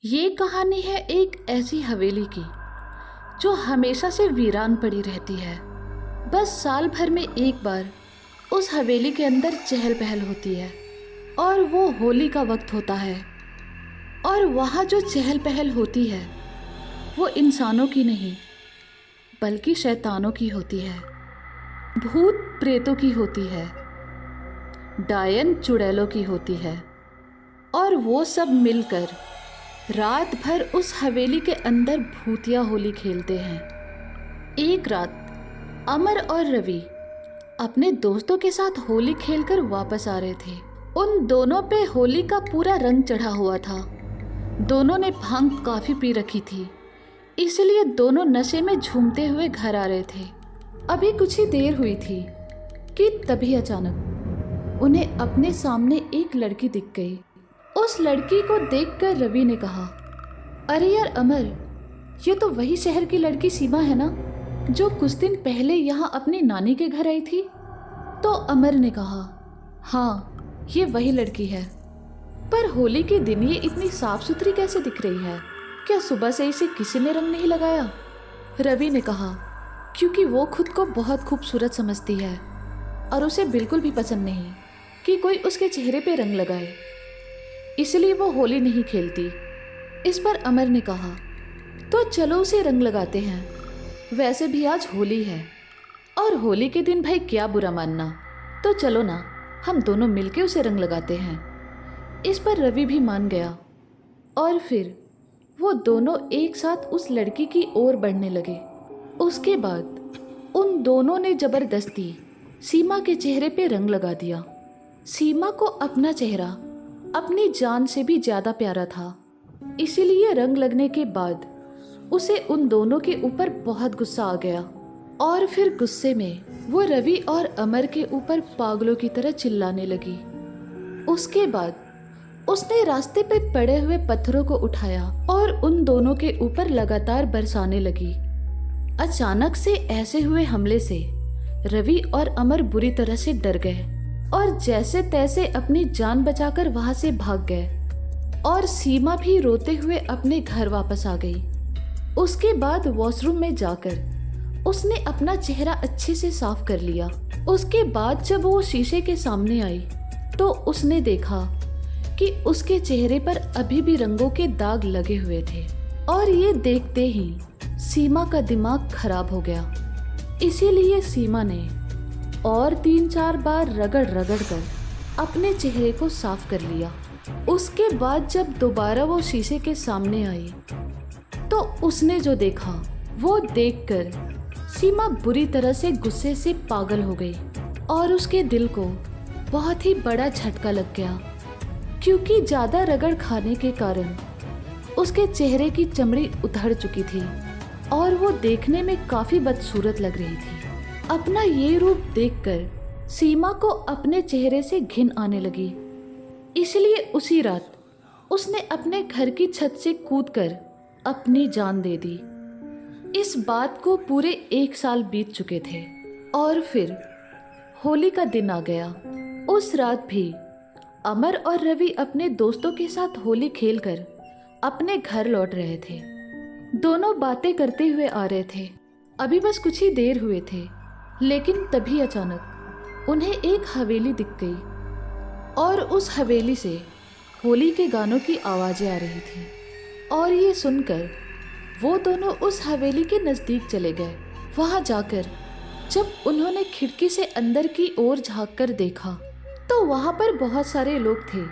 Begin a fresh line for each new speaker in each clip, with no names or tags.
ये कहानी है एक ऐसी हवेली की जो हमेशा से वीरान पड़ी रहती है। बस साल भर में एक बार उस हवेली के अंदर चहल पहल होती है और वो होली का वक्त होता है। और वहाँ जो चहल पहल होती है वो इंसानों की नहीं बल्कि शैतानों की होती है, भूत प्रेतों की होती है, डायन चुड़ैलों की होती है। और वो सब मिलकर रात भर उस हवेली के अंदर भूतिया होली खेलते हैं। एक रात अमर और रवि अपने दोस्तों के साथ होली खेलकर वापस आ रहे थे। उन दोनों पे होली का पूरा रंग चढ़ा हुआ था। दोनों ने भांग काफ़ी पी रखी थी, इसलिए दोनों नशे में झूमते हुए घर आ रहे थे। अभी कुछ ही देर हुई थी कि तभी अचानक उन्हें अपने सामने एक लड़की दिख गई। उस लड़की को देखकर रवि ने कहा, अरे यार अमर, ये तो वही शहर की लड़की सीमा है ना, जो कुछ दिन पहले यहाँ अपनी नानी के घर आई थी। तो अमर ने कहा, हाँ ये वही लड़की है, पर होली के दिन ये इतनी साफ सुथरी कैसे दिख रही है? क्या सुबह से इसे किसी ने रंग नहीं लगाया? रवि ने कहा, क्योंकि वो खुद को बहुत खूबसूरत समझती है और उसे बिल्कुल भी पसंद नहीं कि कोई उसके चेहरे पे रंग लगाए, इसलिए वो होली नहीं खेलती। इस पर अमर ने कहा, तो चलो उसे रंग लगाते हैं, वैसे भी आज होली है और होली के दिन भाई क्या बुरा मानना। तो चलो ना, हम दोनों मिलके उसे रंग लगाते हैं। इस पर रवि भी मान गया और फिर वो दोनों एक साथ उस लड़की की ओर बढ़ने लगे। उसके बाद उन दोनों ने जबरदस्ती सीमा के चेहरे पे रंग लगा दिया। सीमा को अपना चेहरा अपनी जान से भी ज़्यादा प्यारा था, इसीलिए रंग लगने के बाद उसे उन दोनों के ऊपर बहुत गुस्सा आ गया और फिर गुस्से में वो रवि और अमर के ऊपर पागलों की तरह चिल्लाने लगी। उसके बाद उसने रास्ते पे पड़े हुए पत्थरों को उठाया और उन दोनों के ऊपर लगातार बरसाने लगी। अचानक से ऐसे हुए हमले से रवि और अमर बुरी तरह से डर गए और जैसे तैसे अपनी जान बचाकर वहां से भाग गए। और सीमा भी रोते हुए अपने घर वापस आ गई। उसके बाद वॉशरूम में जाकर उसने अपना चेहरा अच्छे से साफ कर लिया। उसके बाद जब वो शीशे के सामने आई तो उसने देखा कि उसके चेहरे पर अभी भी रंगों के दाग लगे हुए थे। और ये देखते ही सीमा का दिमाग खराब हो गया, इसीलिए सीमा ने और 3-4 बार रगड़ रगड़ कर अपने चेहरे को साफ कर लिया। उसके बाद जब दोबारा वो शीशे के सामने आई तो उसने जो देखा वो देखकर सीमा बुरी तरह से गुस्से से पागल हो गई और उसके दिल को बहुत ही बड़ा झटका लग गया, क्योंकि ज़्यादा रगड़ खाने के कारण उसके चेहरे की चमड़ी उधड़ चुकी थी और वो देखने में काफ़ी बदसूरत लग रही थी। अपना ये रूप देखकर सीमा को अपने चेहरे से घिन आने लगी, इसलिए उसी रात उसने अपने घर की छत से कूदकर अपनी जान दे दी। इस बात को पूरे 1 साल बीत चुके थे और फिर होली का दिन आ गया। उस रात भी अमर और रवि अपने दोस्तों के साथ होली खेलकर अपने घर लौट रहे थे। दोनों बातें करते हुए आ रहे थे। अभी बस कुछ ही देर हुए थे, लेकिन तभी अचानक उन्हें एक हवेली दिख गई और उस हवेली से होली के गानों की आवाज़ें आ रही थी। और ये सुनकर वो दोनों उस हवेली के नज़दीक चले गए। वहाँ जाकर जब उन्होंने खिड़की से अंदर की ओर झाँक कर देखा तो वहाँ पर बहुत सारे लोग थे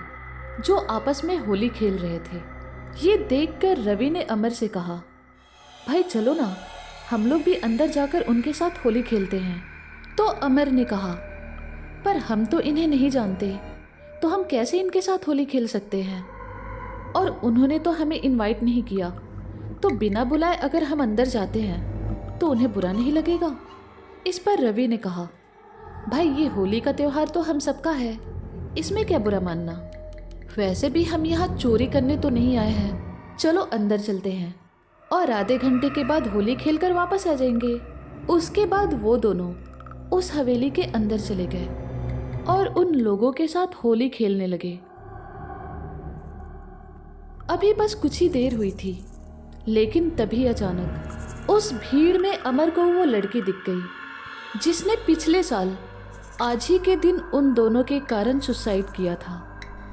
जो आपस में होली खेल रहे थे। ये देखकर रवि ने अमर से कहा, भाई चलो ना, हम लोग भी अंदर जाकर उनके साथ होली खेलते हैं। तो अमर ने कहा, पर हम तो इन्हें नहीं जानते, तो हम कैसे इनके साथ होली खेल सकते हैं? और उन्होंने तो हमें इनवाइट नहीं किया, तो बिना बुलाए अगर हम अंदर जाते हैं तो उन्हें बुरा नहीं लगेगा? इस पर रवि ने कहा, भाई ये होली का त्यौहार तो हम सबका है, इसमें क्या बुरा मानना? वैसे भी हम यहाँ चोरी करने तो नहीं आए हैं, चलो अंदर चलते हैं और आधे घंटे के बाद होली खेलकर वापस आ जाएंगे। उसके बाद वो दोनों उस हवेली के अंदर चले गए और उन लोगों के साथ होली खेलने लगे। अभी बस कुछ ही देर हुई थी, लेकिन तभी अचानक उस भीड़ में अमर को वो लड़की दिख गई जिसने पिछले साल आज ही के दिन उन दोनों के कारण सुसाइड किया था।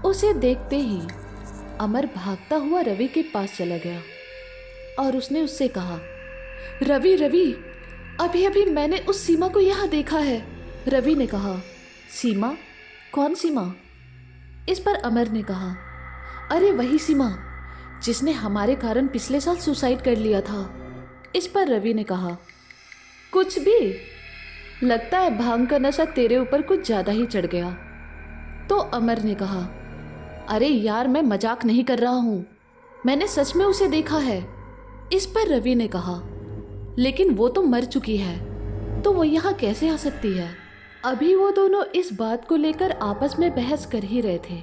उसे देखते ही अमर भागता हुआ रवि के पास चला गया और उसने उससे कहा, रवि रवि, अभी अभी मैंने उस सीमा को यहाँ देखा है। रवि ने कहा, सीमा? कौन सीमा? इस पर अमर ने कहा, अरे वही सीमा जिसने हमारे कारण पिछले साल सुसाइड कर लिया था। इस पर रवि ने कहा, कुछ भी? लगता है भांग का नशा तेरे ऊपर कुछ ज़्यादा ही चढ़ गया। तो अमर ने कहा, अरे यार, मैं मजाक नहीं कर रहा हूँ, मैंने सच में उसे देखा है। इस पर रवि ने कहा, लेकिन वो तो मर चुकी है, तो वो यहाँ कैसे आ सकती है? अभी वो दोनों इस बात को लेकर आपस में बहस कर ही रहे थे,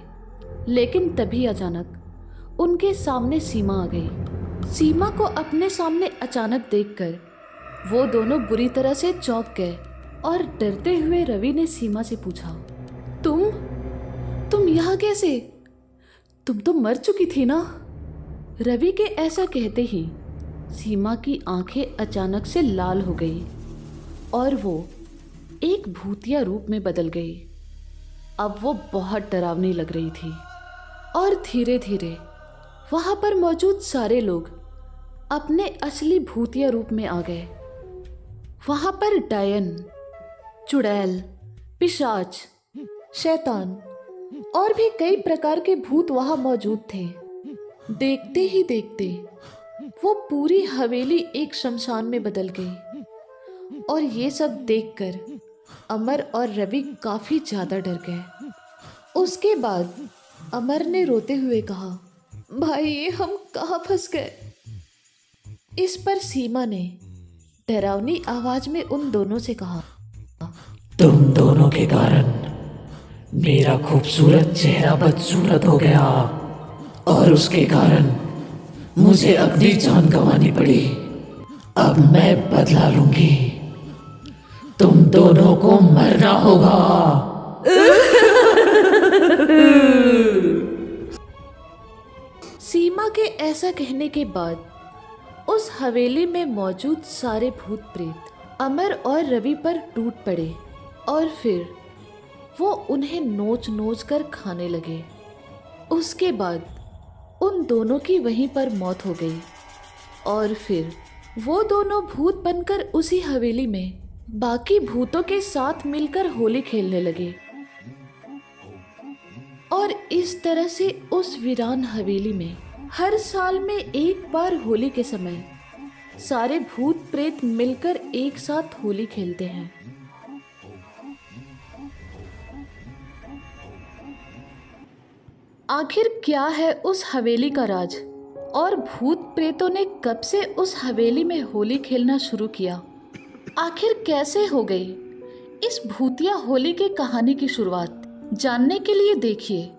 लेकिन तभी अचानक उनके सामने सीमा आ गई। सीमा को अपने सामने अचानक देखकर वो दोनों बुरी तरह से चौंक गए और डरते हुए रवि ने सीमा से पूछा, तुम यहाँ कैसे? तुम तो मर चुकी थी ना? रवि के ऐसा कहते ही सीमा की आंखें अचानक से लाल हो गई और वो एक भूतिया रूप में बदल गई। अब वो बहुत डरावनी लग रही थी और धीरे धीरे वहां पर मौजूद सारे लोग अपने असली भूतिया रूप में आ गए। वहां पर डायन, चुड़ैल, पिशाच, शैतान और भी कई प्रकार के भूत वहां मौजूद थे। देखते ही देखते वो पूरी हवेली एक शमशान में बदल गई और ये सब देखकर अमर और रवि काफी ज्यादा डर गए। उसके बाद अमर ने रोते हुए कहा, भाई हम कहाँ फंस गए? इस पर सीमा ने डरावनी आवाज में उन दोनों से कहा,
तुम दोनों के कारण मेरा खूबसूरत चेहरा बदसूरत हो गया और उसके कारण मुझे अपनी जान गंवानी पड़ी। अब मैं बदला लूंगी, तुम दोनों को मरना होगा।
सीमा के ऐसा कहने के बाद उस हवेली में मौजूद सारे भूत प्रेत अमर और रवि पर टूट पड़े और फिर वो उन्हें नोच नोच कर खाने लगे। उसके बाद उन दोनों की वहीं पर मौत हो गई और फिर वो दोनों भूत बनकर उसी हवेली में बाकी भूतों के साथ मिलकर होली खेलने लगे और इस तरह से उस वीरान हवेली में हर साल में एक बार होली के समय सारे भूत प्रेत मिलकर एक साथ होली खेलते हैं। आखिर क्या है उस हवेली का राज और भूत प्रेतों ने कब से उस हवेली में होली खेलना शुरू किया? आखिर कैसे हो गई इस भूतिया होली की कहानी की शुरुआत? जानने के लिए देखिए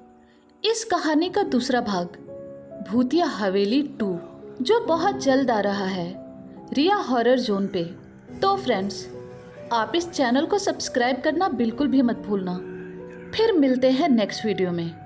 इस कहानी का दूसरा भाग, भूतिया हवेली 2, जो बहुत जल्द आ रहा है रिया हॉरर जोन पे। तो फ्रेंड्स, आप इस चैनल को सब्सक्राइब करना बिल्कुल भी मत भूलना। फिर मिलते हैं नेक्स्ट वीडियो में।